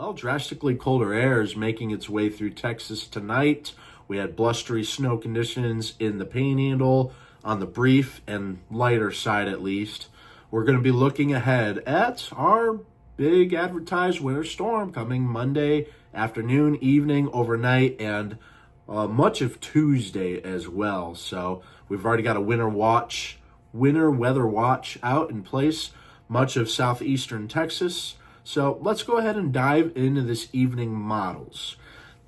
Well, drastically colder air is making its way through Texas tonight. We had blustery snow conditions in the Panhandle on the brief and lighter side at least. We're going to be looking ahead at our big advertised winter storm coming Monday afternoon, evening, overnight, and much of Tuesday as well. So we've already got a winter weather watch out in place, much of southeastern Texas. So let's go ahead and dive into this evening models.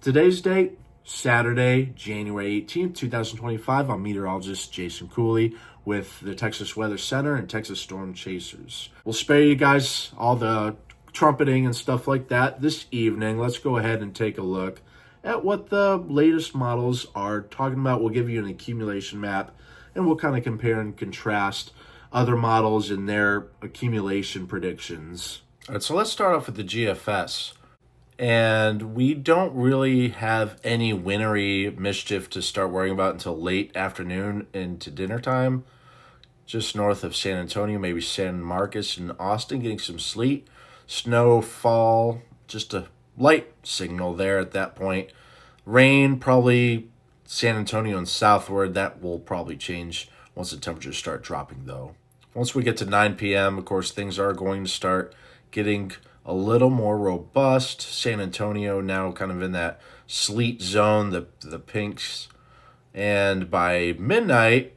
Today's date, Saturday, January 18th, 2025. I'm meteorologist Jason Cooley with the Texas Weather Center and Texas Storm Chasers. We'll spare you guys all the trumpeting and stuff like that this evening. Let's go ahead and take a look at what the latest models are talking about. We'll give you an accumulation map and we'll kind of compare and contrast other models and their accumulation predictions. All right, so let's start off with the GFS. And we don't really have any wintry mischief to start worrying about until late afternoon into dinner time. Just north of San Antonio, maybe San Marcos and Austin, getting some sleet, snowfall, just a light signal there at that point. Rain, probably San Antonio and southward. That will probably change once the temperatures start dropping, though. Once we get to 9 p.m., of course, things are going to start getting a little more robust. San Antonio now kind of in that sleet zone, the pinks. And by midnight,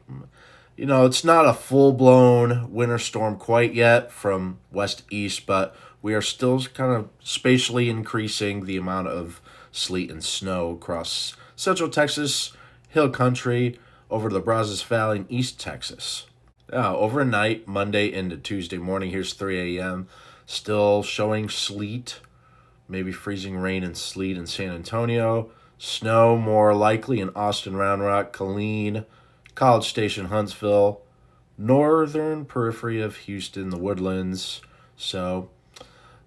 it's not a full-blown winter storm quite yet from west to east, but we are still kind of spatially increasing the amount of sleet and snow across central Texas, hill country, over the Brazos Valley, and east Texas. Overnight, Monday into Tuesday morning, here's 3 a.m., still showing sleet, maybe freezing rain and sleet in San Antonio. Snow more likely in Austin, Round Rock, Killeen, College Station, Huntsville, northern periphery of Houston, the Woodlands. So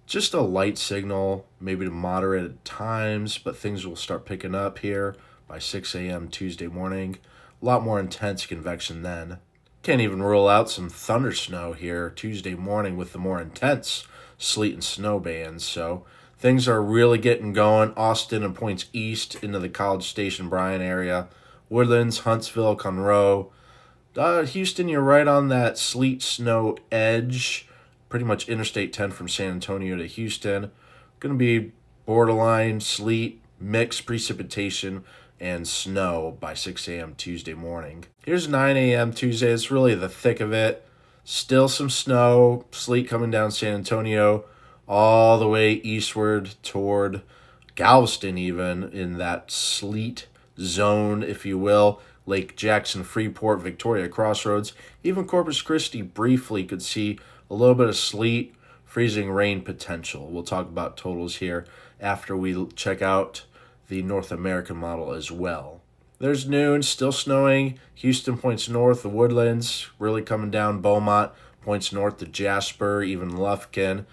just a light signal, maybe to moderate at times, but things will start picking up here by 6 a.m. Tuesday morning. A lot more intense convection then. Can't even rule out some thunder snow here Tuesday morning with the more intense sleet and snow bands. So things are really getting going. Austin and points east into the College Station, Bryan area. Woodlands, Huntsville, Conroe. Houston, you're right on that sleet snow edge. Pretty much Interstate 10 from San Antonio to Houston. Going to be borderline sleet, mixed precipitation, and snow by 6 a.m. Tuesday morning. Here's 9 a.m. Tuesday. It's really the thick of it. Still some snow, sleet coming down San Antonio, all the way eastward toward Galveston even, in that sleet zone, if you will. Lake Jackson, Freeport, Victoria Crossroads. Even Corpus Christi briefly could see a little bit of sleet, freezing rain potential. We'll talk about totals here after we check out the North American model as well. There's noon, still snowing. Houston points north, the Woodlands really coming down. Beaumont points north to Jasper, even Lufkin.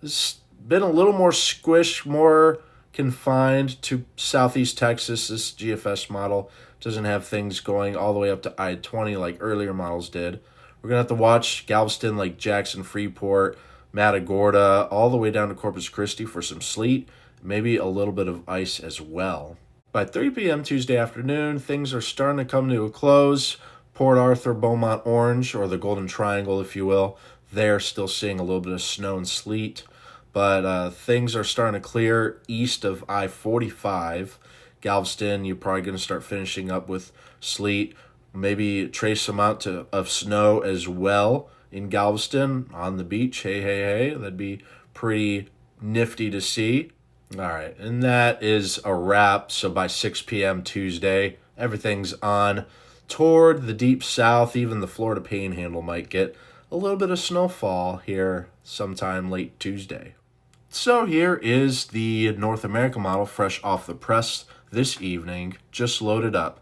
It's been a little more squished, more confined to southeast Texas. This GFS model doesn't have things going all the way up to I-20 like earlier models did. We're going to have to watch Galveston, Lake Jackson, Freeport, Matagorda, all the way down to Corpus Christi for some sleet, maybe a little bit of ice as well. By 3 p.m. Tuesday afternoon, things are starting to come to a close. Port Arthur, Beaumont, Orange, or the Golden Triangle, if you will, they're still seeing a little bit of snow and sleet. But things are starting to clear east of I-45. Galveston, you're probably going to start finishing up with sleet. Maybe trace amount of snow as well in Galveston on the beach. Hey. That'd be pretty nifty to see. All right, and that is a wrap. So by 6 p.m. Tuesday, everything's on toward the deep south. Even the Florida Panhandle might get a little bit of snowfall here sometime late Tuesday. So here is the North American model, fresh off the press this evening, just loaded up.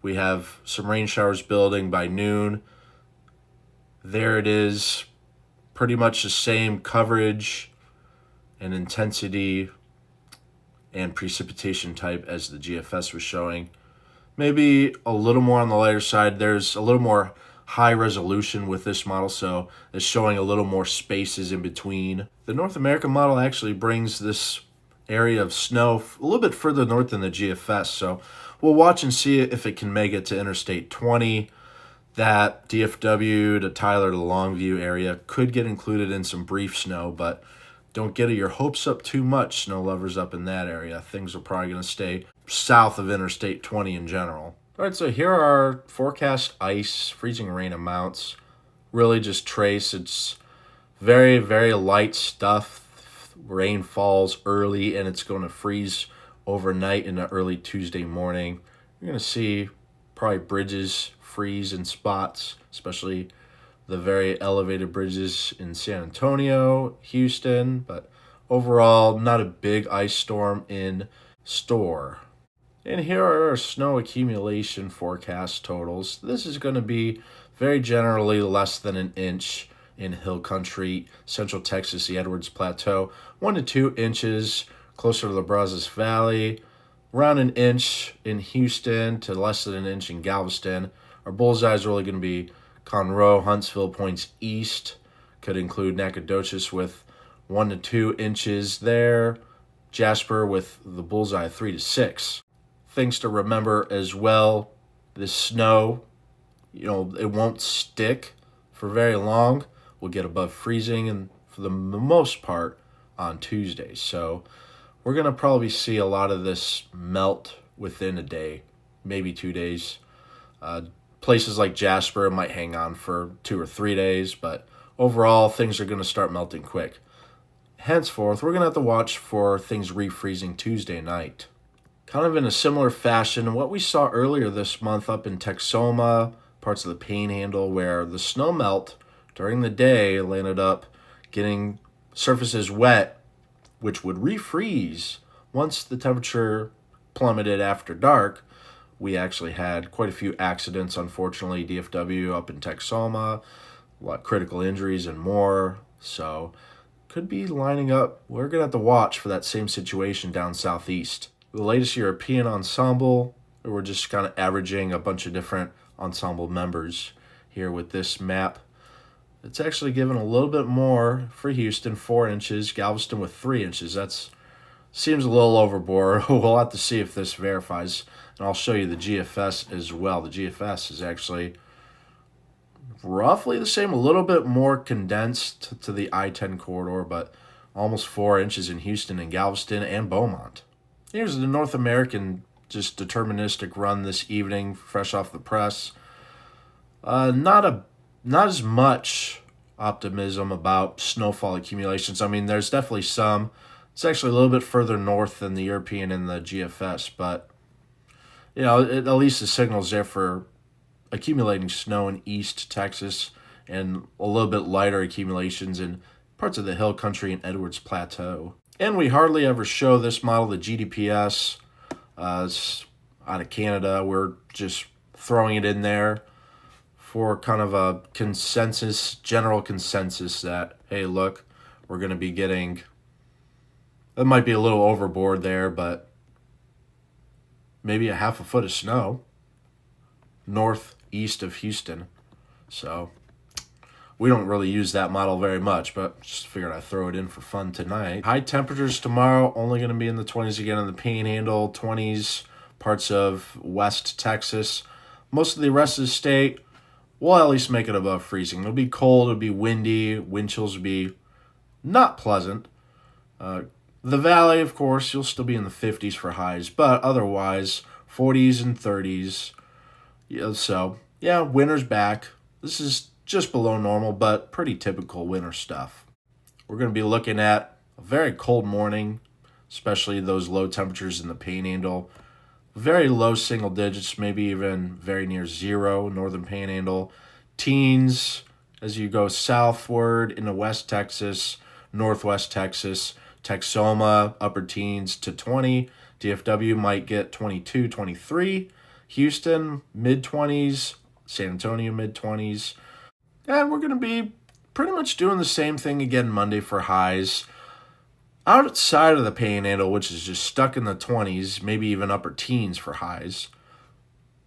We have some rain showers building by noon. There it is, pretty much the same coverage and intensity and precipitation type as the GFS was showing. Maybe a little more on the lighter side. There's a little more high resolution with this model, so it's showing a little more spaces in between. The North American model actually brings this area of snow a little bit further north than the GFS. So we'll watch and see if it can make it to Interstate 20. That DFW to Tyler to Longview area could get included in some brief snow, but don't get your hopes up too much, snow lovers up in that area. Things are probably going to stay south of Interstate 20 in general. All right, so here are our forecast ice, freezing rain amounts. Really just trace. It's very, very light stuff. Rain falls early, and it's going to freeze overnight into early Tuesday morning. You're going to see probably bridges freeze in spots, especially the very elevated bridges in San Antonio, Houston, but overall, not a big ice storm in store. And here are our snow accumulation forecast totals. This is going to be very generally less than an inch in hill country, central Texas, the Edwards Plateau, 1 to 2 inches closer to the Brazos Valley, around an inch in Houston to less than an inch in Galveston. Our bullseye is really going to be Conroe, Huntsville points east, could include Nacogdoches with 1 to 2 inches there, Jasper with the bullseye 3 to 6. Things to remember as well, the snow, it won't stick for very long. We'll get above freezing and for the most part on Tuesday. So we're going to probably see a lot of this melt within a day, maybe 2 days. Places like Jasper might hang on for 2 or 3 days, but overall things are going to start melting quick. Henceforth, we're going to have to watch for things refreezing Tuesday night. Kind of in a similar fashion, what we saw earlier this month up in Texoma, parts of the Panhandle, where the snow melt during the day landed up getting surfaces wet, which would refreeze once the temperature plummeted after dark. We actually had quite a few accidents, unfortunately, DFW up in Texoma, a lot of critical injuries and more. So could be lining up. We're going to have to watch for that same situation down southeast. The latest European ensemble, we're just kind of averaging a bunch of different ensemble members here with this map. It's actually given a little bit more for Houston, 4 inches, Galveston with 3 inches. That seems a little overboard. We'll have to see if this verifies. And I'll show you the GFS as well. The GFS is actually roughly the same, a little bit more condensed to the I-10 corridor, but almost 4 inches in Houston and Galveston and Beaumont. Here's the North American just deterministic run this evening, fresh off the press. Not as much optimism about snowfall accumulations. I mean, there's definitely some. It's actually a little bit further north than the European and the GFS, but at least the signal's there for accumulating snow in East Texas and a little bit lighter accumulations in parts of the hill country and Edwards Plateau. And we hardly ever show this model, the GDPS, out of Canada. We're just throwing it in there for kind of a general consensus that, hey, look, we're going to be getting, that might be a little overboard there, but maybe a half a foot of snow northeast of Houston. So we don't really use that model very much, but just figured I'd throw it in for fun tonight. High temperatures tomorrow, only going to be in the 20s again in the Panhandle, 20s, parts of West Texas. Most of the rest of the state will at least make it above freezing. It'll be cold, it'll be windy, wind chills will be not pleasant. The valley, of course, you'll still be in the 50s for highs, but otherwise 40s and 30s. So, winter's back. This is just below normal, but pretty typical winter stuff. We're going to be looking at a very cold morning, especially those low temperatures in the Panhandle. Very low single digits, maybe even very near zero, northern Panhandle. Teens as you go southward into West Texas, Northwest Texas, Texoma, upper teens to 20. DFW might get 22, 23. Houston, mid-20s. San Antonio, mid-20s. And we're going to be pretty much doing the same thing again Monday for highs. Outside of the Panhandle, which is just stuck in the 20s, maybe even upper teens for highs.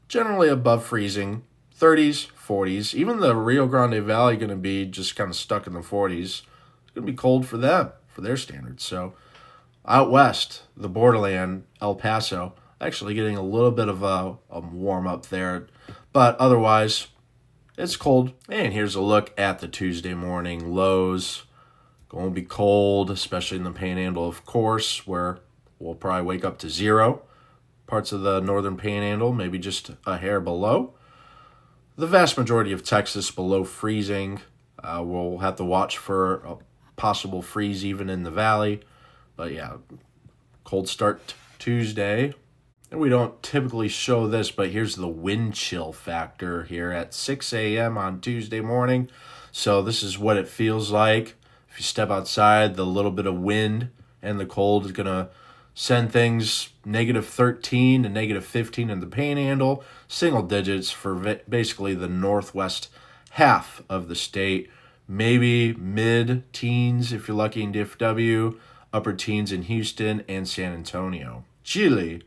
Generally above freezing, 30s, 40s. Even the Rio Grande Valley going to be just kind of stuck in the 40s. It's going to be cold for them, for their standards. So Out west, the borderland, El Paso, actually getting a little bit of a warm up there. But otherwise, it's cold. And here's a look at the Tuesday morning lows. Going to be cold, especially in the Panhandle, of course, where we'll probably wake up to 0. Parts of the northern Panhandle, maybe just a hair below. The vast majority of Texas below freezing. We'll have to watch for a possible freeze even in the valley. But yeah, cold start Tuesday. And we don't typically show this, but here's the wind chill factor here at 6 a.m. on Tuesday morning. So this is what it feels like. If you step outside, the little bit of wind and the cold is going to send things -13 to -15 in the Panhandle. Single digits for basically the northwest half of the state. Maybe mid-teens if you're lucky in DFW. Upper teens in Houston and San Antonio. Chile.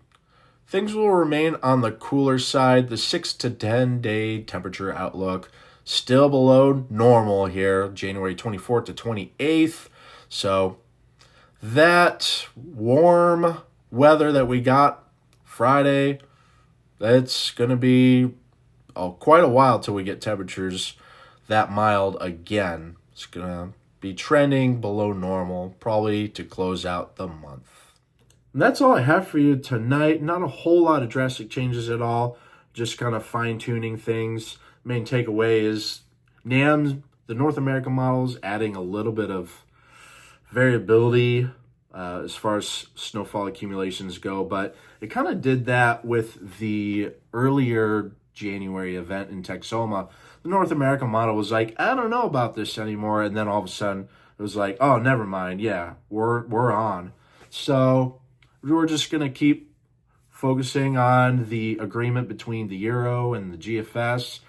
Things will remain on the cooler side. The 6 to 10 day temperature outlook still below normal here, January 24th to 28th. So that warm weather that we got Friday, that's going to be quite a while till we get temperatures that mild again. It's going to be trending below normal, probably to close out the month. And that's all I have for you tonight. Not a whole lot of drastic changes at all. Just kind of fine-tuning things. Main takeaway is NAMS, the North American models, adding a little bit of variability as far as snowfall accumulations go. But it kind of did that with the earlier January event in Texoma. The North American model was like, I don't know about this anymore. And then all of a sudden it was like, oh, never mind. Yeah, we're on. So we're just going to keep focusing on the agreement between the Euro and the GFS.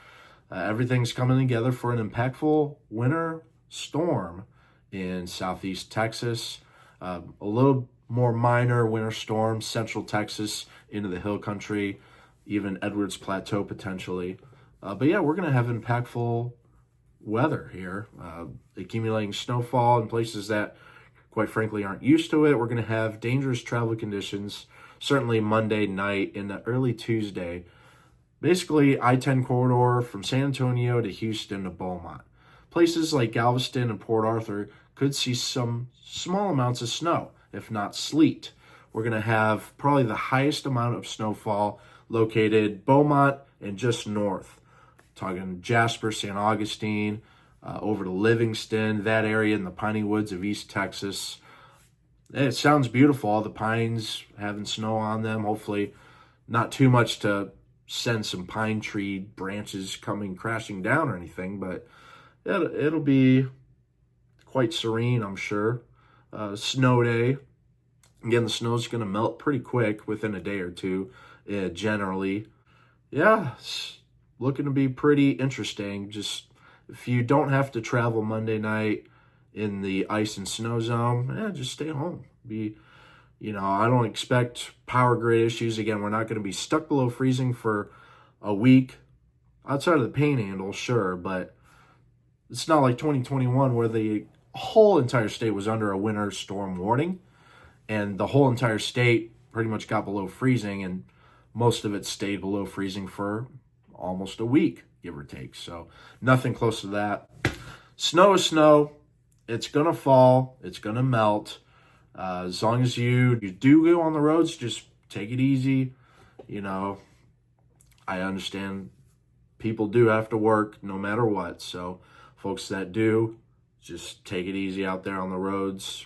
Everything's coming together for an impactful winter storm in southeast Texas. A little more minor winter storm, central Texas into the hill country, even Edwards Plateau potentially. But yeah, we're going to have impactful weather here, accumulating snowfall in places that, quite frankly, aren't used to it. We're going to have dangerous travel conditions, certainly Monday night into early Tuesday. Basically, I-10 corridor from San Antonio to Houston to Beaumont. Places like Galveston and Port Arthur could see some small amounts of snow, if not sleet. We're going to have probably the highest amount of snowfall located Beaumont and just north. Talking Jasper, St. Augustine, over to Livingston, that area in the piney woods of East Texas. It sounds beautiful, all the pines having snow on them. Hopefully not too much to send some pine tree branches coming crashing down or anything, but it'll be quite serene, I'm sure. Snow day. Again, the snow's going to melt pretty quick within a day or two, generally. Yeah, it's looking to be pretty interesting. Just if you don't have to travel Monday night in the ice and snow zone, just stay home. I don't expect power grid issues. Again, we're not going to be stuck below freezing for a week. Outside of the Panhandle, sure, but it's not like 2021 where the whole entire state was under a winter storm warning, and the whole entire state pretty much got below freezing, and most of it stayed below freezing for almost a week, give or take. So nothing close to that. Snow is snow. It's going to fall. It's going to melt. As long as you do go on the roads, just take it easy. I understand people do have to work no matter what. So folks that do, just take it easy out there on the roads.